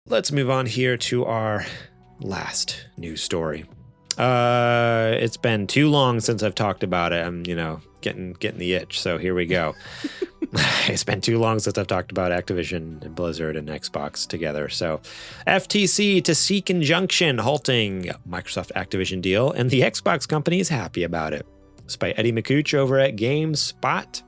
Let's move on here to our last news story. It's been too long since I've talked about it. I'm, getting the itch. So here we go. It's been too long since I've talked about Activision and Blizzard and Xbox together. So FTC to seek injunction halting Microsoft Activision deal, and the Xbox company is happy about it. It's by Eddie McCouch over at GameSpot.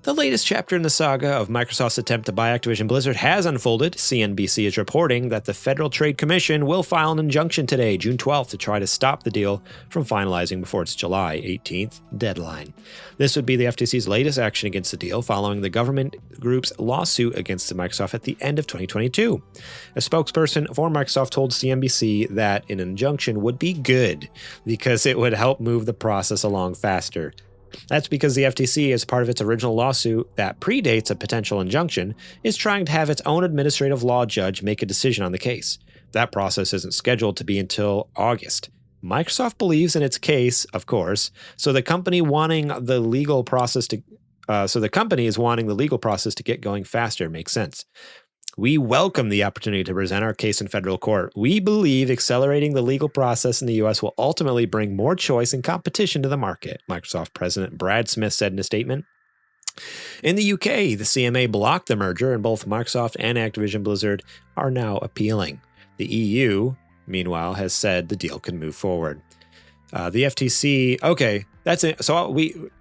The latest chapter in the saga of Microsoft's attempt to buy Activision Blizzard has unfolded. CNBC is reporting that the Federal Trade Commission will file an injunction today, June 12th, to try to stop the deal from finalizing before its July 18th deadline. This would be the FTC's latest action against the deal following the government group's lawsuit against Microsoft at the end of 2022. A spokesperson for Microsoft told CNBC that an injunction would be good because it would help move the process along faster. That's because the FTC, as part of its original lawsuit that predates a potential injunction, is trying to have its own administrative law judge make a decision on the case. That process isn't scheduled to be until August. Microsoft believes in its case, of course, so the company is wanting the legal process to get going faster. Makes sense. We welcome the opportunity to present our case in federal court. We believe accelerating the legal process in the U.S. will ultimately bring more choice and competition to the market, Microsoft President Brad Smith said in a statement. In the UK, the CMA blocked the merger, and both Microsoft and Activision Blizzard are now appealing. The EU, meanwhile, has said the deal can move forward. The FTC, okay, that's it. So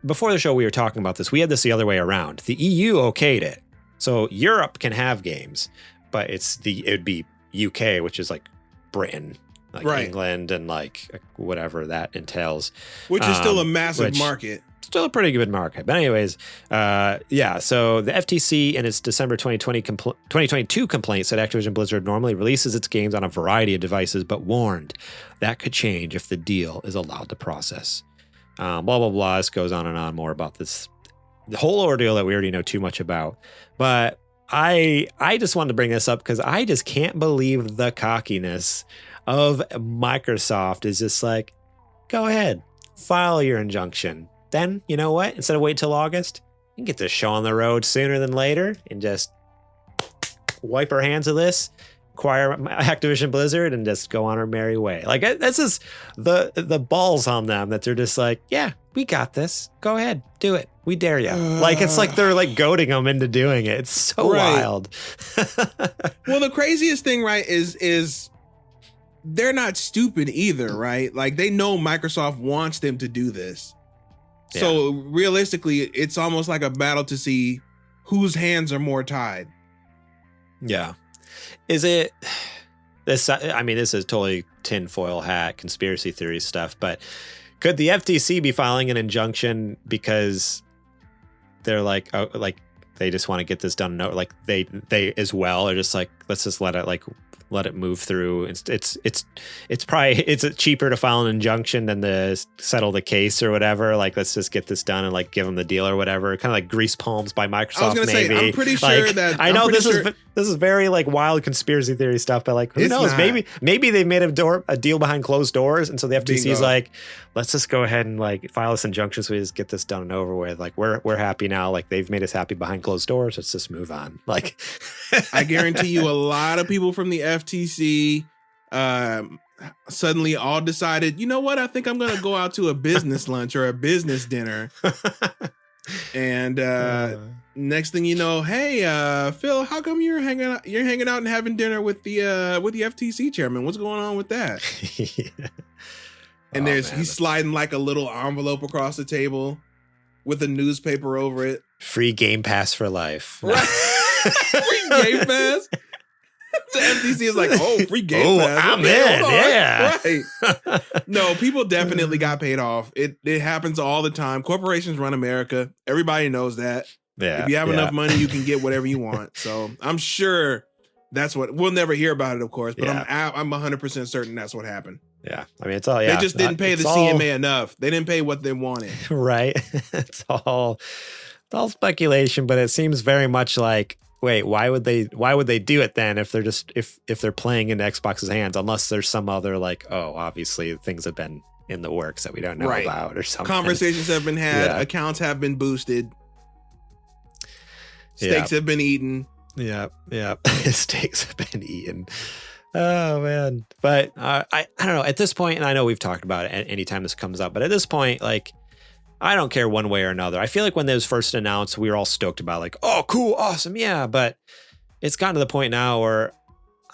before the show, we were talking about this. We had this the other way around. The EU okayed it. So Europe can have games, but it would be UK, which is like Britain, like right. England, and like whatever that entails. Which is still a massive market. Still a pretty good market. But anyways, so the FTC in its December 2022 complaint said Activision Blizzard normally releases its games on a variety of devices, but warned that could change if the deal is allowed to process. Blah, blah, blah. This goes on and on more about this. The whole ordeal that we already know too much about. But I just wanted to bring this up because I just can't believe the cockiness of Microsoft is just like, go ahead, file your injunction. Then, you know what? Instead of wait till August, you can get this show on the road sooner than later and just wipe our hands of this, acquire Activision Blizzard, and just go on our merry way. Like, that's just the balls on them that they're just like, yeah, we got this. Go ahead, do it. We dare you. Like, it's like they're like goading them into doing it. It's so wild. Well, the craziest thing, right, is they're not stupid either, right? Like, they know Microsoft wants them to do this. Yeah. So realistically, it's almost like a battle to see whose hands are more tied. Yeah. Is it this? I mean, this is totally tinfoil hat conspiracy theory stuff, but could the FTC be filing an injunction because they're like, oh, like they just want to get this done? No, like they as well are just like, let's just let it move through. It's probably cheaper to file an injunction than to settle the case or whatever. Like, let's just get this done and like give them the deal or whatever. Kind of like grease palms by Microsoft. I was gonna say, I'm pretty sure like, that I know this is very like wild conspiracy theory stuff, but like who knows? Not. Maybe they made a deal behind closed doors, and so the FTC is like, let's just go ahead and like file this injunction so we just get this done and over with. Like we're happy now. Like they've made us happy behind closed doors. Let's just move on. Like I guarantee you, a lot of people from the FTC suddenly all decided, you know what? I think I'm going to go out to a business lunch or a business dinner. And next thing you know, hey, Phil, how come you're hanging out and having dinner with the FTC chairman? What's going on with that? Yeah. And he's sliding like a little envelope across the table with a newspaper over it. Free Game Pass for life. Right. Free Game Pass. The FTC is like, oh, free Game Pass. I'm in. Yeah. Right. No, people definitely got paid off. It happens all the time. Corporations run America. Everybody knows that. Yeah. If you have enough money, you can get whatever you want. So I'm sure that's what we'll never hear about it, of course. But I'm 100% certain that's what happened. Yeah. I mean, it's all, They just didn't pay the CMA enough. They didn't pay what they wanted. Right. It's all speculation, but it seems very much like, wait, why would they do it then if they're just if they're playing into Xbox's hands, unless there's some other like, oh, obviously things have been in the works that we don't know about or something. Conversations have been had, accounts have been boosted, steaks have been eaten. Yeah. His steaks have been eaten. Oh man. But I don't know at this point, and I know we've talked about it anytime this comes up, but at this point, like, I don't care one way or another. I feel like when those first announced, we were all stoked about like, oh, cool, awesome. Yeah. But it's gotten to the point now where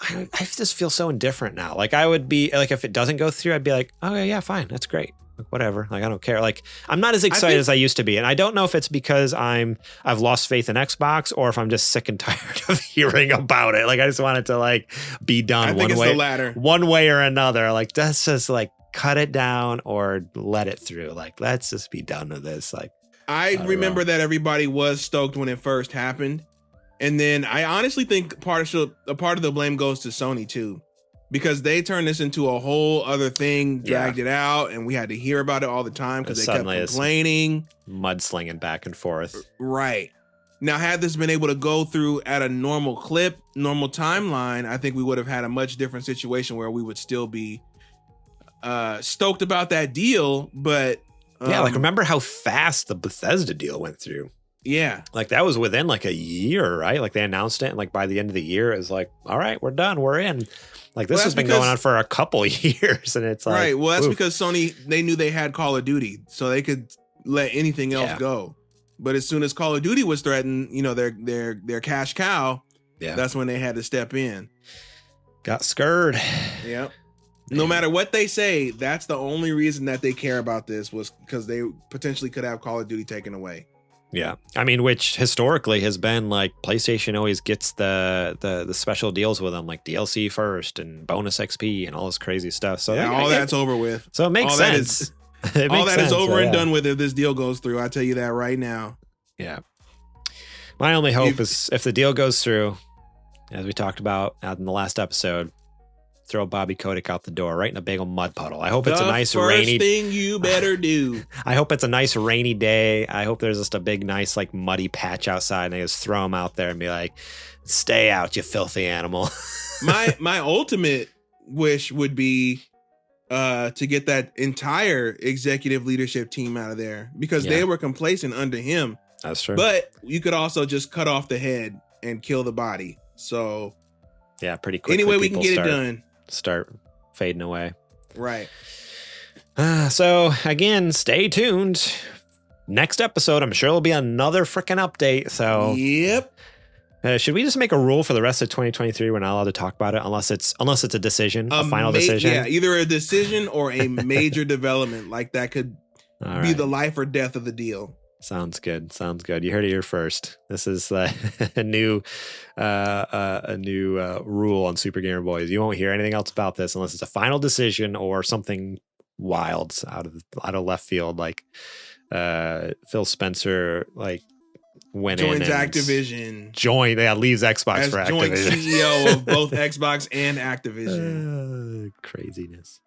I just feel so indifferent now. Like I would be like, if it doesn't go through, I'd be like, okay, yeah, fine. That's great. Like, whatever. Like, I don't care. Like, I'm not as excited as I used to be. And I don't know if it's because I've lost faith in Xbox or if I'm just sick and tired of hearing about it. Like, I just want it to like be done the latter. One way or another. Like, that's just like cut it down or let it through. Like, let's just be done with this. Like, I remember that everybody was stoked when it first happened. And then I honestly think a part of the blame goes to Sony too. Because they turned this into a whole other thing, dragged it out, and we had to hear about it all the time because they kept complaining. Mudslinging back and forth. Right. Now, had this been able to go through at a normal clip, normal timeline, I think we would have had a much different situation where we would still be stoked about that deal. But like remember how fast the Bethesda deal went through? Yeah. Like that was within like a year, right? Like they announced it and like by the end of the year, it was like, all right, we're done. We're in. Like this has been going on for a couple years and it's like. Right. Well, that's because Sony, they knew they had Call of Duty, so they could let anything else go. But as soon as Call of Duty was threatened, you know, their cash cow, that's when they had to step in. Got scared. Yep. No matter what they say, that's the only reason that they care about this was because they potentially could have Call of Duty taken away. Yeah. I mean, which historically has been like PlayStation always gets the special deals with them, like DLC first and bonus XP and all this crazy stuff. So all that's over with. So it makes sense. All that is over and done with if this deal goes through. I tell you that right now. Yeah. My only hope is if the deal goes through, as we talked about in the last episode, throw Bobby Kotick out the door right in a big old mud puddle. I hope it's a nice rainy. First thing you better do. I hope it's a nice rainy day. I hope there's just a big, nice, like muddy patch outside, and they just throw him out there and be like, "Stay out, you filthy animal." my ultimate wish would be to get that entire executive leadership team out of there because they were complacent under him. That's true. But you could also just cut off the head and kill the body. So yeah, pretty quickly. Anyway, we can get it done. Start fading away. Right. So again, stay tuned. Next episode, I'm sure it'll be another freaking update. So yep. Should we just make a rule for the rest of 2023? We're not allowed to talk about it unless it's a decision, a final decision. Yeah, either a decision or a major development. Like that could be the life or death of the deal. Sounds good. You heard it here first. This is a new rule on Super Gamer Boys. You won't hear anything else about this unless it's a final decision or something wild out of left field, like Phil Spencer went joins in and Activision. Leaves Xbox as for joint Activision. CEO of both Xbox and Activision. Craziness.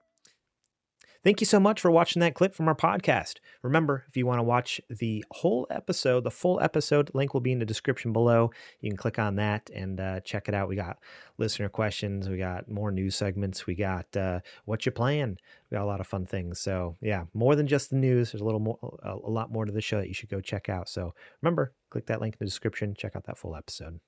Thank you so much for watching that clip from our podcast. Remember, if you want to watch the whole episode, the full episode, link will be in the description below. You can click on that and check it out. We got listener questions. We got more news segments. We got what you playing. We got a lot of fun things. So yeah, more than just the news. There's a lot more to the show that you should go check out. So remember, click that link in the description. Check out that full episode.